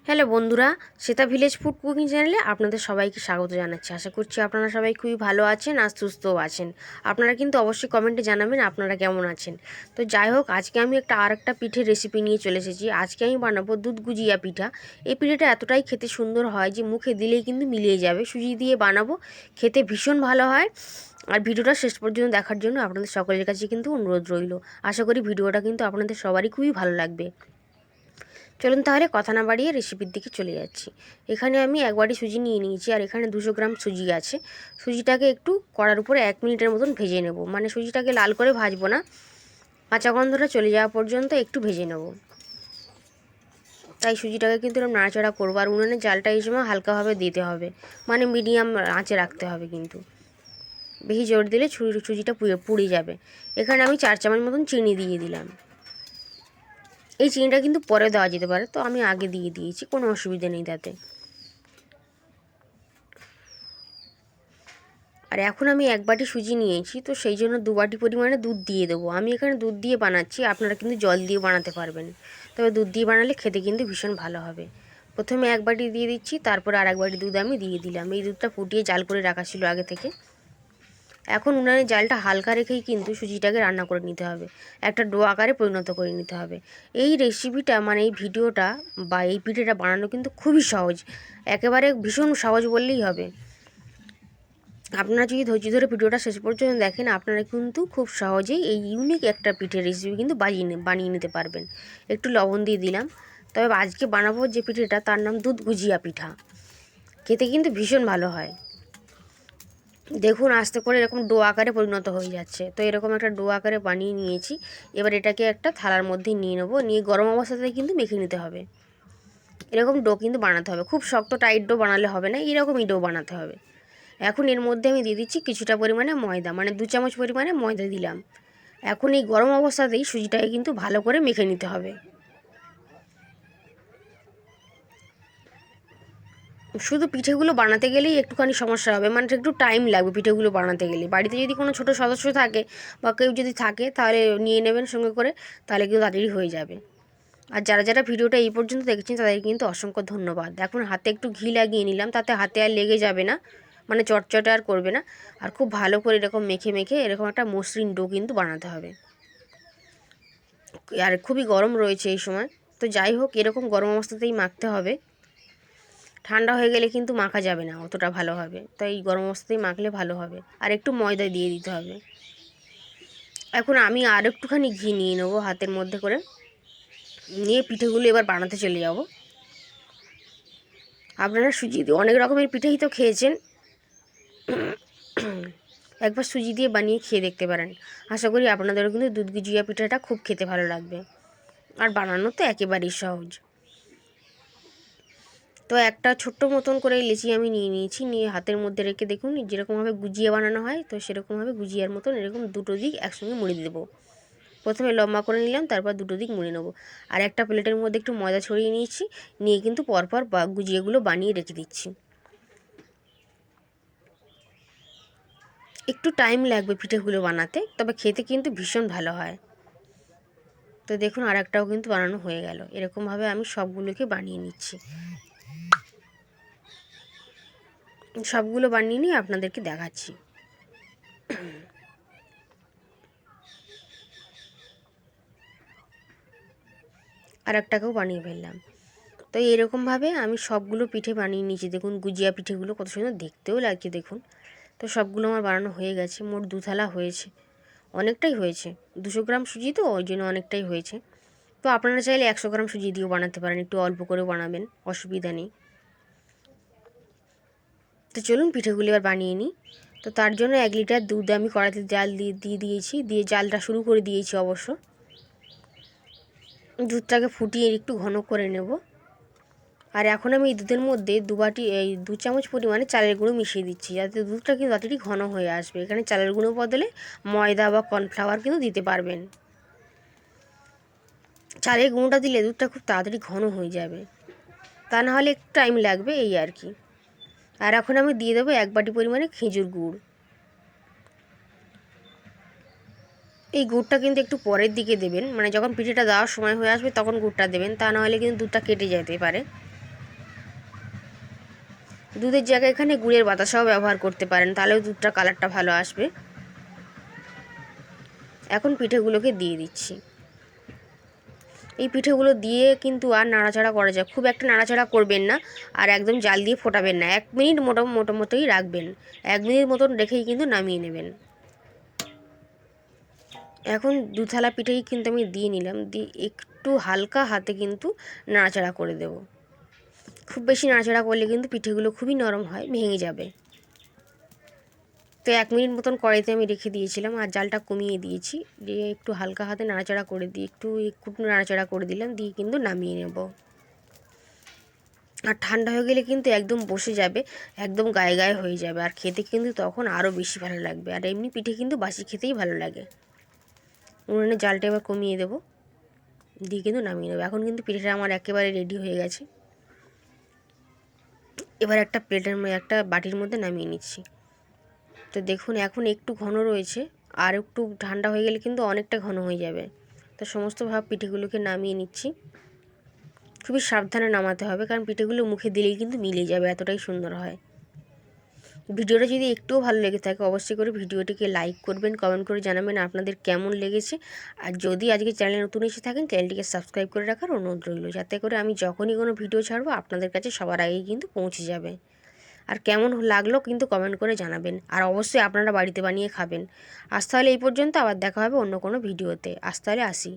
Hello বন্ধুরা, Shweta village food cooking চ্যানেলে আপনাদের সবাইকে স্বাগত জানাচ্ছি। আশা করছি আপনারা সবাই খুবই ভালো আছেন আর সুস্থও আছেন। আপনারা কিন্তু অবশ্যই কমেন্টে জানাবেন আপনারা কেমন আছেন। তো যাই হোক, আজকে আমি আরেকটা পিঠের রেসিপি নিয়ে চলে এসেছি। আজকে আমি বানাবো দুধ গুজিয়া পিঠা। এই পিঠাটা এতটাই খেতে সুন্দর হয় যে মুখে দিলেই কিন্তু মিলিয়ে যাবে। সুজি দিয়ে বানাবো, খেতে ভীষণ ভালো হয়। আর ভিডিওটা শেষ পর্যন্ত দেখার জন্য আপনাদের সকলের কাছে কিন্তু অনুরোধ রইল। আশা করি ভিডিওটা কিন্তু আপনাদের সবারই খুবই ভালো লাগবে। চলুন তাহলে কথা না বাড়িয়ে রেসিপির দিকে চলে যাচ্ছি। এখানে আমি এক বাটি সুজি নিয়ে নিয়েছি, আর এখানে 200 গ্রাম সুজি আছে। সুজিটাকে একটু কড়ার উপরে 1 মিনিটের মতন ভেজে নেব। মানে সুজিটাকে লাল করে ভাজবো না, কাঁচা গন্ধটা চলে যাওয়া পর্যন্ত একটু ভেজে নেব। তাই সুজিটাকে কিন্তু এরকম নাড়াচাড়া করবো। আর উনুনের জালটা এই সময় হালকাভাবে দিতে হবে, মানে মিডিয়াম আঁচে রাখতে হবে। কিন্তু বেশি জোর দিলে সুজিটা পুড়ে যাবে। এখানে আমি 4 চামচ মতন চিনি দিয়ে দিলাম। এই চিনিটা কিন্তু পরে দেওয়া যেতে পারে, তো আমি আগে দিয়ে দিয়েছি, কোনো অসুবিধা নেই তাতে। আর এখন আমি 1 বাটি সুজি নিয়েছি, তো সেই জন্য 2 বাটি পরিমাণে দুধ দিয়ে দেবো। আমি এখানে দুধ দিয়ে বানাচ্ছি, আপনারা কিন্তু জল দিয়ে বানাতে পারবেন। তবে দুধ দিয়ে বানালে খেতে কিন্তু ভীষণ ভালো হবে। প্রথমে 1 বাটি দিয়ে দিচ্ছি, তারপর আর 1 বাটি দুধ আমি দিয়ে দিলাম। এই দুধটা ফুটিয়ে জাল করে রাখা ছিল আগে থেকে। এখন উনানের জালটা হালকা রেখেই কিন্তু সুজিটাকে রান্না করে নিতে হবে, একটা ডো আকারে পরিণত করে নিতে হবে। এই রেসিপিটা মানে এই ভিডিওটা বা এই পিঠেটা বানানো কিন্তু খুবই সহজ, একেবারে ভীষণ সহজ বললেই হবে। আপনারা যদি ধৈর্য ধরে ভিডিওটা শেষ পর্যন্ত দেখেন, আপনারা কিন্তু খুব সহজেই এই ইউনিক একটা পিঠের রেসিপি কিন্তু বানিয়ে নিতে পারবেন। একটু লবণ দিয়ে দিলাম। তবে আজকে বানাবো যে পিঠেটা, তার নাম দুধ গুজিয়া পিঠা। খেতে কিন্তু ভীষণ ভালো হয়। দেখুন আস্তে করে এরকম ডো আকারে পরিণত হয়ে যাচ্ছে। তো এরকম একটা ডো আকারে বানিয়ে নিয়েছি। এবার এটাকে একটা থালার মধ্যে নিয়ে নেবো, নিয়ে গরম অবস্থাতে কিন্তু মেখে নিতে হবে। এরকম ডো কিন্তু বানাতে হবে, খুব শক্ত টাইট ডো বানালে হবে না, এরকমই ডো বানাতে হবে। এখন এর মধ্যে আমি দিয়ে দিচ্ছি কিছুটা পরিমাণে ময়দা, মানে 2 চামচ পরিমাণে ময়দা দিলাম। এখন এই গরম অবস্থাতেই সুজিটাকে কিন্তু ভালো করে মেখে নিতে হবে। শুধু পিঠেগুলো বানাতে গেলেই একটুখানি সমস্যা হবে, মানে একটু টাইম লাগবে পিঠেগুলো বানাতে গেলে। বাড়িতে যদি কোনো ছোটো সদস্য থাকে বা কেউ যদি থাকে, তাহলে নিয়ে নেবেন সঙ্গে করে, তাহলে কিন্তু তাড়াতাড়ি হয়ে যাবে। আর যারা যারা ভিডিওটা এই পর্যন্ত দেখছেন তাদেরকে কিন্তু অসংখ্য ধন্যবাদ। এখন হাতে একটু ঘি লাগিয়ে নিলাম, তাতে হাতে আর লেগে যাবে না, মানে চটচটে আর করবে না। আর খুব ভালো করে এরকম মেখে মেখে এরকম একটা মসৃণ ডো কিন্তু বানাতে হবে। আর খুবই গরম রয়েছে এই সময়, তো যাই হোক এরকম গরম অবস্থাতেই মাখতে হবে। ঠান্ডা হয়ে গেলে কিন্তু মাখা যাবে না অতটা ভালোভাবে, তাই এই গরম অবস্থাতেই মাখলে ভালো হবে। আর একটু ময়দা দিয়ে দিতে হবে। এখন আমি আর একটুখানি ঘি নিয়ে নেবো হাতের মধ্যে করে, নিয়ে পিঠেগুলো এবার বানাতে চলে যাব। আপনারা সুজি দিয়ে অনেক রকমের পিঠেই তো খেয়েছেন, একবার সুজি দিয়ে বানিয়ে খেয়ে দেখতে পারেন। আশা করি আপনাদেরও কিন্তু দুধ গুজিয়া পিঠাটা খুব খেতে ভালো লাগবে। আর বানানো তো একেবারেই সহজ। তো একটা ছোট্ট মতন করে লেচি আমি নিয়ে নিয়েছি, নিয়ে হাতের মধ্যে রেখে দেখুন যেরকমভাবে গুজিয়া বানানো হয়, তো সেরকমভাবে গুজিয়ার মতন এরকম দুটো দিক একসঙ্গে মুড়ে দেবো। প্রথমে লম্বা করে নিলাম, তারপর দুটো দিক মুড়ে নেবো। আর একটা প্লেটের মধ্যে একটু ময়দা ছড়িয়ে নিয়েছি, নিয়ে কিন্তু পরপর গুজিয়াগুলো বানিয়ে রেখে দিচ্ছি। একটু টাইম লাগবে পিঠেগুলো বানাতে, তবে খেতে কিন্তু ভীষণ ভালো হয়। তো দেখুন আর একটাও কিন্তু বানানো হয়ে গেল। এরকমভাবে আমি সবগুলোকে বানিয়ে নিচ্ছি। সবগুলো বানিয়ে নিয়ে আপনাদেরকে দেখাচ্ছি। আর একটাকেও বানিয়ে ফেললাম। তো এরকমভাবে আমি সবগুলো পিঠে বানিয়ে নিয়েছি। দেখুন গুজিয়া পিঠেগুলো কত সুন্দর দেখতেও লাগছে দেখুন। তো সবগুলো আমার বানানো হয়ে গেছে, মোট 2 থালা হয়েছে, অনেকটাই হয়েছে। 200 গ্রাম সুজি তো ওই জন্য অনেকটাই হয়েছে। তো আপনারা চাইলে 100 গ্রাম সুজি দিয়েও বানাতে পারেন, একটু অল্প করেও বানাবেন, অসুবিধা নেই। তো চলুন পিঠেগুলি এবার বানিয়ে নিই। তো তার জন্য 1 লিটার দুধ আমি কড়াইতে জাল দিয়ে দিয়েছি, দিয়ে জালটা শুরু করে দিয়েছি অবশ্য। দুধটাকে ফুটিয়ে একটু ঘন করে নেব। আর এখন আমি এই দুধের মধ্যে 2 চামচ পরিমাণে চালের গুঁড়ো মিশিয়ে দিচ্ছি, যাতে দুধটা কিন্তু তাড়াতাড়ি ঘন হয়ে আসবে। এখানে চালের গুঁড়ো বদলে ময়দা বা কর্নফ্লাওয়ার কিন্তু দিতে পারবেন। চালের গুঁড়োটা দিলে দুধটা খুব তাড়াতাড়ি ঘন হয়ে যাবে, তা না হলে একটু টাইম লাগবে এই আর কি। আর এখন আমি দিয়ে দেবো 1 বাটি পরিমাণে খেজুর গুড়। এই গুড়টা কিন্তু একটু পরের দিকে দেবেন, মানে যখন পিঠেটা দেওয়ার সময় হয়ে আসবে তখন গুড়টা দেবেন, তা নাহলে কিন্তু দুধটা কেটে যেতে পারে। দুধের জায়গায় এখানে গুড়ের বাতাসাও ব্যবহার করতে পারেন, তাহলেও দুধটা কালারটা ভালো আসবে। এখন পিঠেগুলোকে দিয়ে দিচ্ছি। এই পিঠেগুলো দিয়ে কিন্তু আর নাড়াচাড়া করা যায়, খুব একটা নাড়াচাড়া করবেন না, আর একদম জাল দিয়ে ফোটাবেন না। 1 মিনিট মোটামুটি রাখবেন, 1 মিনিট মতন রেখেই কিন্তু নামিয়ে নেবেন। এখন 2 থালা পিঠেই কিন্তু আমি দিয়ে নিলাম, দিয়ে একটু হালকা হাতে কিন্তু নাড়াচাড়া করে দেব। খুব বেশি নাড়াচাড়া করলে কিন্তু পিঠেগুলো খুবই নরম হয়, ভেঙে যাবে। তো 1 মিনিট মতন কড়াইতে আমি রেখে দিয়েছিলাম, আর জালটা কমিয়ে দিয়েছি, দিয়ে একটু হালকা হাতে নাড়াচাড়া করে দিয়ে একটু নাড়াচাড়া করে দিলাম, দিয়ে কিন্তু নামিয়ে নেব। আর ঠান্ডা হয়ে গেলে কিন্তু একদম বসে যাবে, একদম গায়ে গায়ে হয়ে যাবে, আর খেতে কিন্তু তখন আরও বেশি ভালো লাগবে। আর এমনি পিঠে কিন্তু বাসি খেতেই ভালো লাগে। উনুনের জালটা এবার কমিয়ে দেবো, দিয়ে কিন্তু নামিয়ে নেবো। এখন কিন্তু পিঠেটা আমার একেবারে রেডি হয়ে গেছে। এবার একটা একটা বাটির মধ্যে নামিয়ে নিচ্ছি। তো দেখুন এখন একটু ঘন রয়েছে, আর একটু ঠান্ডা হয়ে গেলে কিন্তু অনেকটা ঘন হয়ে যাবে। তো সমস্ত পিঠেগুলোকে নামিয়ে নিচ্ছি। খুবই সাবধানে নামাতে হবে, কারণ পিঠেগুলো মুখে দিলেই কিন্তু মিলে যাবে, এতটাই সুন্দর হয়। ভিডিওটা যদি একটুও ভালো লেগে থাকে অবশ্যই করে ভিডিওটিকে লাইক করবেন, কমেন্ট করে জানাবেন আপনাদের কেমন লেগেছে। আর যদি আজকে চ্যানেলে নতুন এসে থাকেন চ্যানেলটিকে সাবস্ক্রাইব করে রাখার অনুরোধ রইল, যাতে করে আমি যখনই কোনো ভিডিও ছাড়বো আপনাদের কাছে সবার আগেই কিন্তু পৌঁছে যাবে। আর কেমন লাগলো কিন্তু কমেন্ট করে জানাবেন, আর অবশ্যই আপনারা বাড়িতে বানিয়ে খাবেন। আজ তাহলে এই পর্যন্ত, আবার দেখা হবে অন্য কোনো ভিডিওতে। আজ তাহলে আসি।